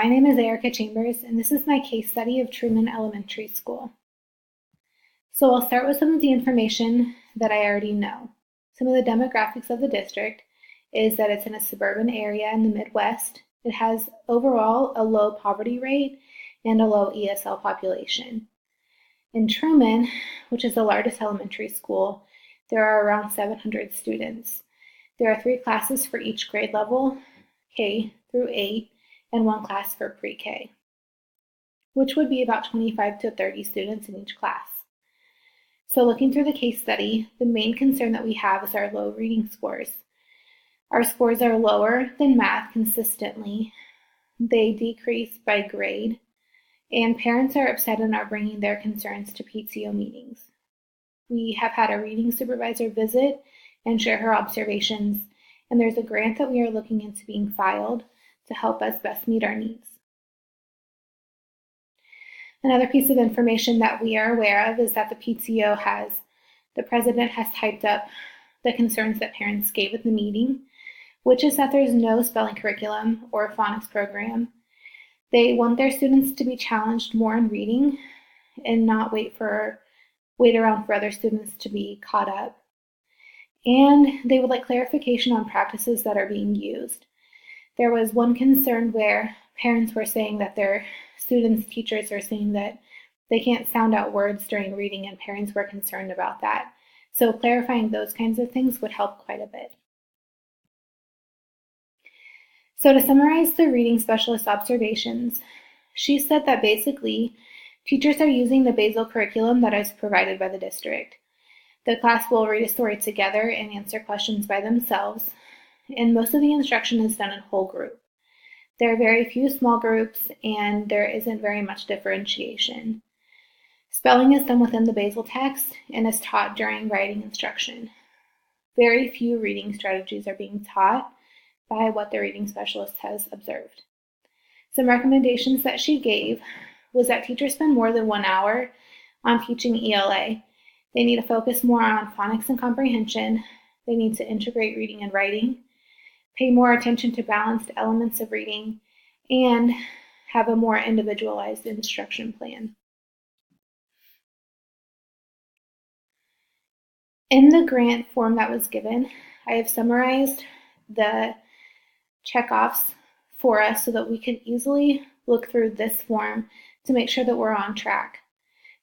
my name is Erica Chambers, and this is my case study of Truman Elementary School. So I'll start with some of the information that I already know. Some of the demographics of the district is that it's in a suburban area in the Midwest. It has overall a low poverty rate and a low ESL population. In Truman, which is the largest elementary school, there are around 700 students. There are 3 classes for each grade level, K through 8, and 1 class for pre-K, which would be about 25 to 30 students in each class. So looking through the case study, the main concern that we have is our low reading scores. Our scores are lower than math consistently. They decrease by grade, and parents are upset and are bringing their concerns to PTO meetings. We have had a reading supervisor visit and share her observations, and there's a grant that we are looking into being filed to help us best meet our needs. Another piece of information that we are aware of is that the president has typed up the concerns that parents gave at the meeting, which is that there's no spelling curriculum or phonics program. They want their students to be challenged more in reading and not wait around for other students to be caught up. And they would like clarification on practices that are being used. There was one concern where parents were saying that their students' teachers are saying that they can't sound out words during reading, and parents were concerned about that. So clarifying those kinds of things would help quite a bit. So to summarize the reading specialist observations, she said that basically teachers are using the basal curriculum that is provided by the district. The class will read a story together and answer questions by themselves, and most of the instruction is done in whole group. There are very few small groups, and there isn't very much differentiation. Spelling is done within the basal text and is taught during writing instruction. Very few reading strategies are being taught by what the reading specialist has observed. Some recommendations that she gave was that teachers spend more than 1 hour on teaching ELA. They need to focus more on phonics and comprehension. They need to integrate reading and writing, pay more attention to balanced elements of reading, and have a more individualized instruction plan. In the grant form that was given, I have summarized the checkoffs for us so that we can easily look through this form to make sure that we're on track.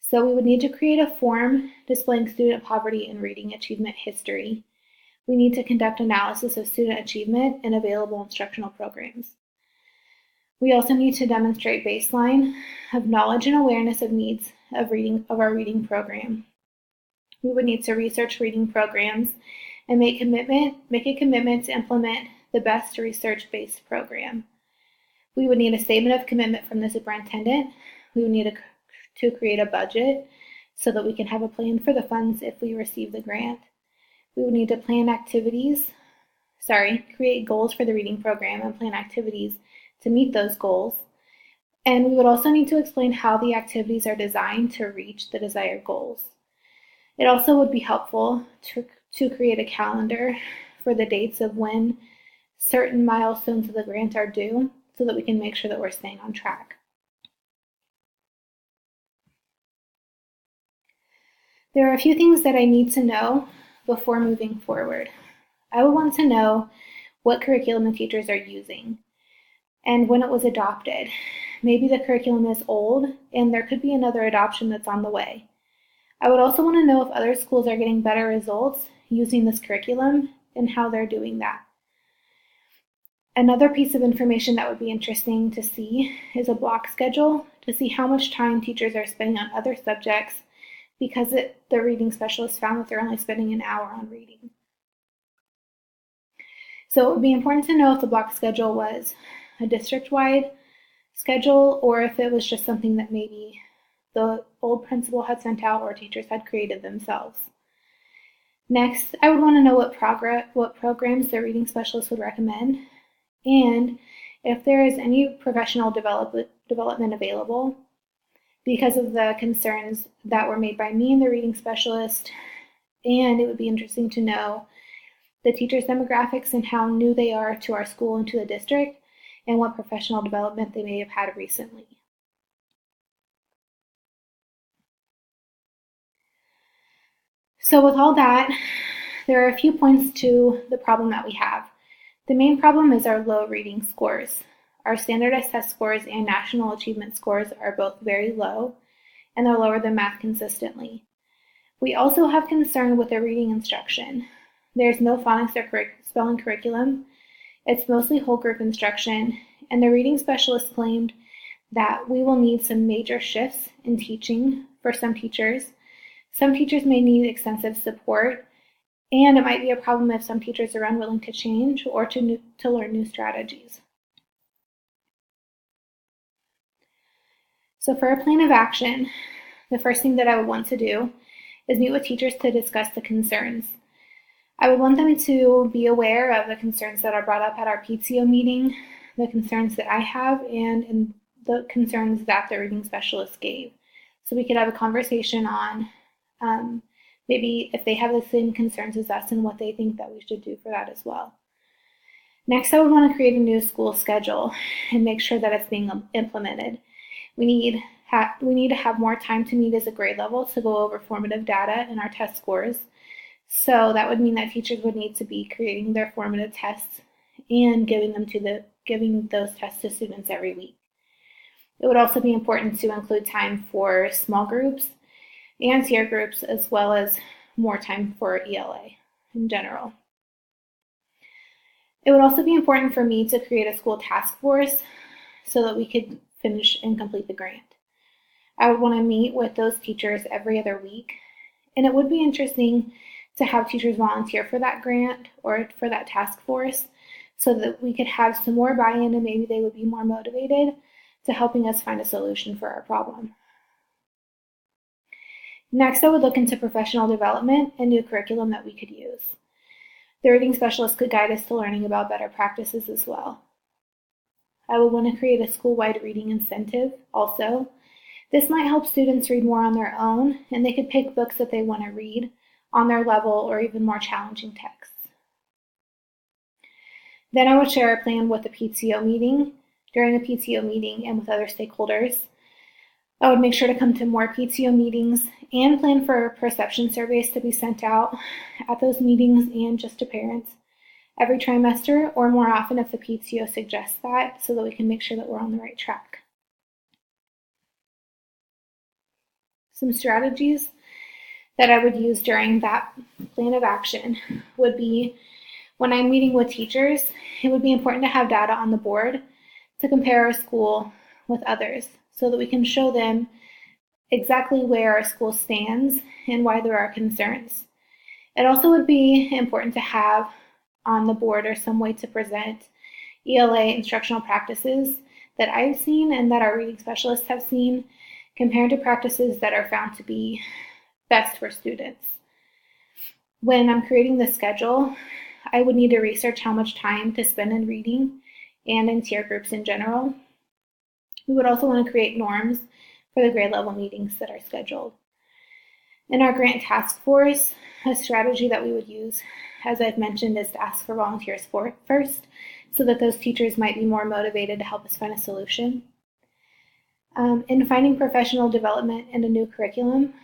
So we would need to create a form displaying student poverty and reading achievement history. We need to conduct analysis of student achievement and available instructional programs. We also need to demonstrate baseline of knowledge and awareness of needs of our reading program. We would need to research reading programs and make a commitment to implement the best research-based program. We would need a statement of commitment from the superintendent. We would need to create a budget so that we can have a plan for the funds if we receive the grant. We would need to create goals for the reading program and plan activities to meet those goals. And we would also need to explain how the activities are designed to reach the desired goals. It also would be helpful to create a calendar for the dates of when certain milestones of the grant are due so that we can make sure that we're staying on track. There are a few things that I need to know before moving forward. I would want to know what curriculum the teachers are using and when it was adopted. Maybe the curriculum is old and there could be another adoption that's on the way. I would also want to know if other schools are getting better results using this curriculum and how they're doing that. Another piece of information that would be interesting to see is a block schedule to see how much time teachers are spending on other subjects because the reading specialist found that they're only spending an hour on reading. So it would be important to know if the block schedule was a district-wide schedule or if it was just something that maybe the old principal had sent out or teachers had created themselves. Next, I would want to know what programs the reading specialist would recommend and if there is any professional development available. Because of the concerns that were made by me and the reading specialist, and it would be interesting to know the teachers' demographics and how new they are to our school and to the district, and what professional development they may have had recently. So with all that, there are a few points to the problem that we have. The main problem is our low reading scores. Our standardized test scores and national achievement scores are both very low, and they're lower than math consistently. We also have concern with the reading instruction. There's no phonics or spelling curriculum. It's mostly whole group instruction, and the reading specialist claimed that we will need some major shifts in teaching for some teachers. Some teachers may need extensive support, and it might be a problem if some teachers are unwilling to change or to learn new strategies. So for a plan of action, the first thing that I would want to do is meet with teachers to discuss the concerns. I would want them to be aware of the concerns that are brought up at our PTO meeting, the concerns that I have, and the concerns that the reading specialist gave. So we could have a conversation on maybe if they have the same concerns as us and what they think that we should do for that as well. Next, I would want to create a new school schedule and make sure that it's being implemented. We need to have more time to meet as a grade level to go over formative data and our test scores. So that would mean that teachers would need to be creating their formative tests and giving those tests to students every week. It would also be important to include time for small groups and tier groups, as well as more time for ELA in general. It would also be important for me to create a school task force so that we could finish and complete the grant. I would want to meet with those teachers every other week, and it would be interesting to have teachers volunteer for that grant or for that task force so that we could have some more buy-in and maybe they would be more motivated to helping us find a solution for our problem. Next, I would look into professional development and new curriculum that we could use. The reading specialist could guide us to learning about better practices as well. I would want to create a school-wide reading incentive also. This might help students read more on their own, and they could pick books that they want to read on their level or even more challenging texts. Then I would share a plan with the PTO meeting, during a PTO meeting, and with other stakeholders. I would make sure to come to more PTO meetings and plan for perception surveys to be sent out at those meetings and just to parents every trimester or more often if the PTO suggests that, so that we can make sure that we're on the right track. Some strategies that I would use during that plan of action would be when I'm meeting with teachers, it would be important to have data on the board to compare our school with others so that we can show them exactly where our school stands and why there are concerns. It also would be important to have on the board or some way to present ELA instructional practices that I've seen and that our reading specialists have seen compared to practices that are found to be best for students. When I'm creating the schedule, I would need to research how much time to spend in reading and in tier groups in general. We would also want to create norms for the grade level meetings that are scheduled. In our grant task force, a strategy that we would use, as I've mentioned, is to ask for volunteers first so that those teachers might be more motivated to help us find a solution. In finding professional development and a new curriculum,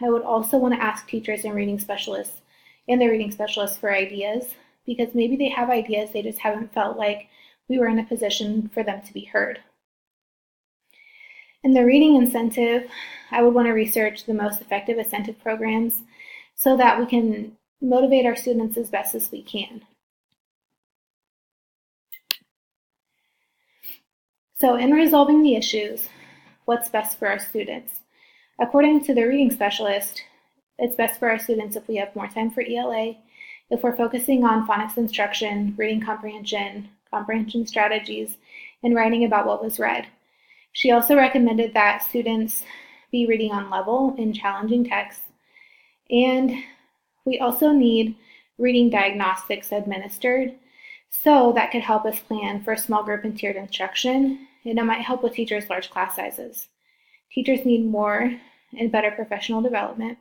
I would also want to ask teachers and reading specialists and their reading specialists for ideas, because maybe they have ideas, they just haven't felt like we were in a position for them to be heard. In the reading incentive, I would want to research the most effective incentive programs so that we can motivate our students as best as we can. So in resolving the issues, what's best for our students? According to the reading specialist, it's best for our students if we have more time for ELA, if we're focusing on phonics instruction, reading comprehension strategies, and writing about what was read. She also recommended that students be reading on level in challenging texts, and we also need reading diagnostics administered, so that could help us plan for small group and tiered instruction, and it might help with teachers' large class sizes. Teachers need more and better professional development,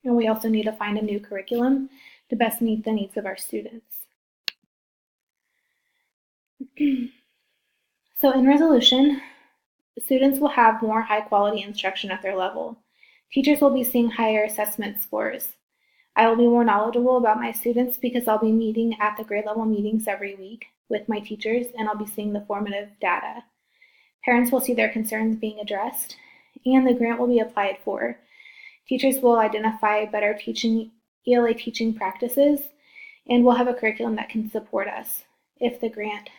and we also need to find a new curriculum to best meet the needs of our students. So in resolution, students will have more high-quality instruction at their level. Teachers will be seeing higher assessment scores. I will be more knowledgeable about my students because I'll be meeting at the grade level meetings every week with my teachers, and I'll be seeing the formative data. Parents will see their concerns being addressed, and the grant will be applied for. Teachers will identify better ELA teaching practices, and we'll have a curriculum that can support us if the grant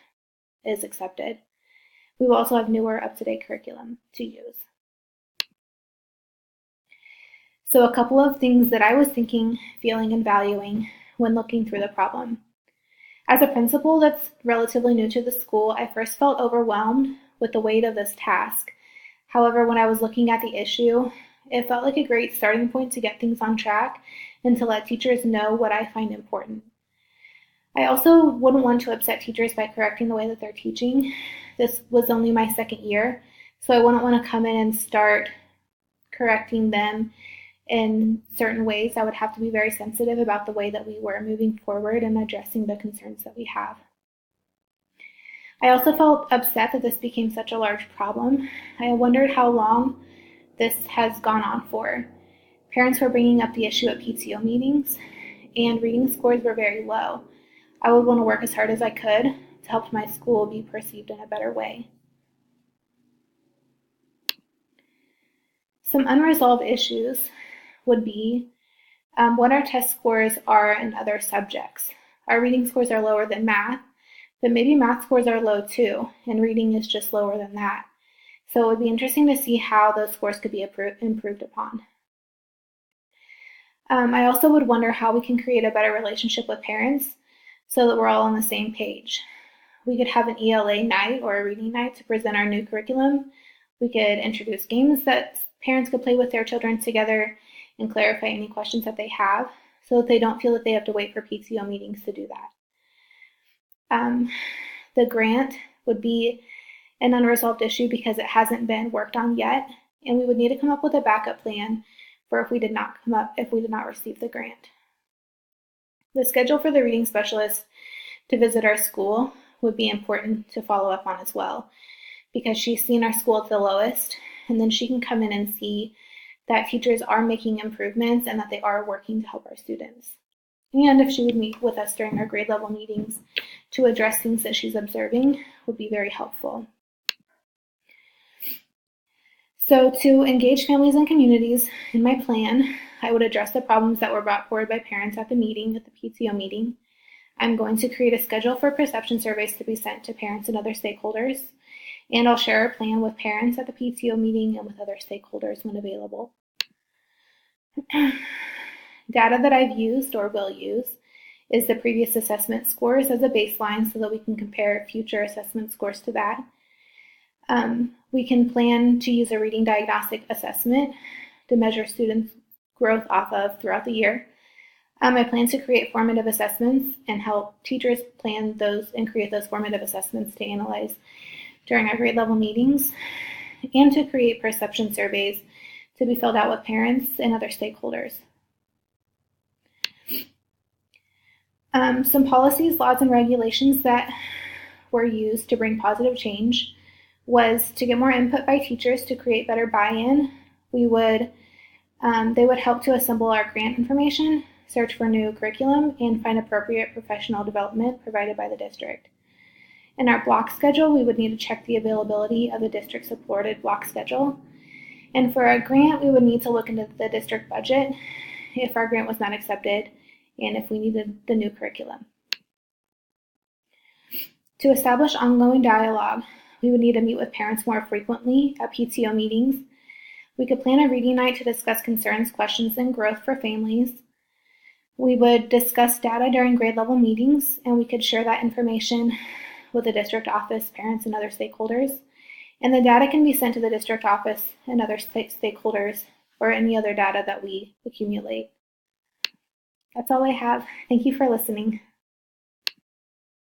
is accepted. We will also have newer, up-to-date curriculum to use. So a couple of things that I was thinking, feeling, and valuing when looking through the problem. As a principal that's relatively new to the school, I first felt overwhelmed with the weight of this task. However, when I was looking at the issue, it felt like a great starting point to get things on track and to let teachers know what I find important. I also wouldn't want to upset teachers by correcting the way that they're teaching. This was only my second year, so I wouldn't want to come in and start correcting them in certain ways. I would have to be very sensitive about the way that we were moving forward and addressing the concerns that we have. I also felt upset that this became such a large problem. I wondered how long this has gone on for. Parents were bringing up the issue at PTO meetings, and reading scores were very low. I would want to work as hard as I could to help my school be perceived in a better way. Some unresolved issues would be what our test scores are in other subjects. Our reading scores are lower than math, but maybe math scores are low too, and reading is just lower than that. So it would be interesting to see how those scores could be improved upon. I also would wonder how we can create a better relationship with parents so that we're all on the same page. We could have an ELA night or a reading night to present our new curriculum. We could introduce games that parents could play with their children together and clarify any questions that they have so that they don't feel that they have to wait for PTO meetings to do that. The grant would be an unresolved issue because it hasn't been worked on yet, and we would need to come up with a backup plan for if we did not receive the grant. The schedule for the reading specialist to visit our school would be important to follow up on as well, because she's seen our school at the lowest, and then she can come in and see that teachers are making improvements and that they are working to help our students. And if she would meet with us during our grade level meetings to address things that she's observing would be very helpful. So to engage families and communities in my plan, I would address the problems that were brought forward by parents at the PTO meeting. I'm going to create a schedule for perception surveys to be sent to parents and other stakeholders, and I'll share a plan with parents at the PTO meeting and with other stakeholders when available. Data that I've used or will use is the previous assessment scores as a baseline so that we can compare future assessment scores to that. We can plan to use a reading diagnostic assessment to measure students' growth off of throughout the year. I plan to create formative assessments and help teachers plan those and create those formative assessments to analyze during our grade level meetings, and to create perception surveys to be filled out with parents and other stakeholders. Some policies, laws, and regulations that were used to bring positive change was to get more input by teachers to create better buy-in. They would help to assemble our grant information, search for new curriculum, and find appropriate professional development provided by the district. In our block schedule, we would need to check the availability of the district-supported block schedule. And for our grant, we would need to look into the district budget if our grant was not accepted and if we needed the new curriculum. To establish ongoing dialogue, we would need to meet with parents more frequently at PTO meetings. We could plan a reading night to discuss concerns, questions, and growth for families. We would discuss data during grade level meetings, and we could share that information with the district office, parents, and other stakeholders. And the data can be sent to the district office and other stakeholders or any other data that we accumulate. That's all I have. Thank you for listening.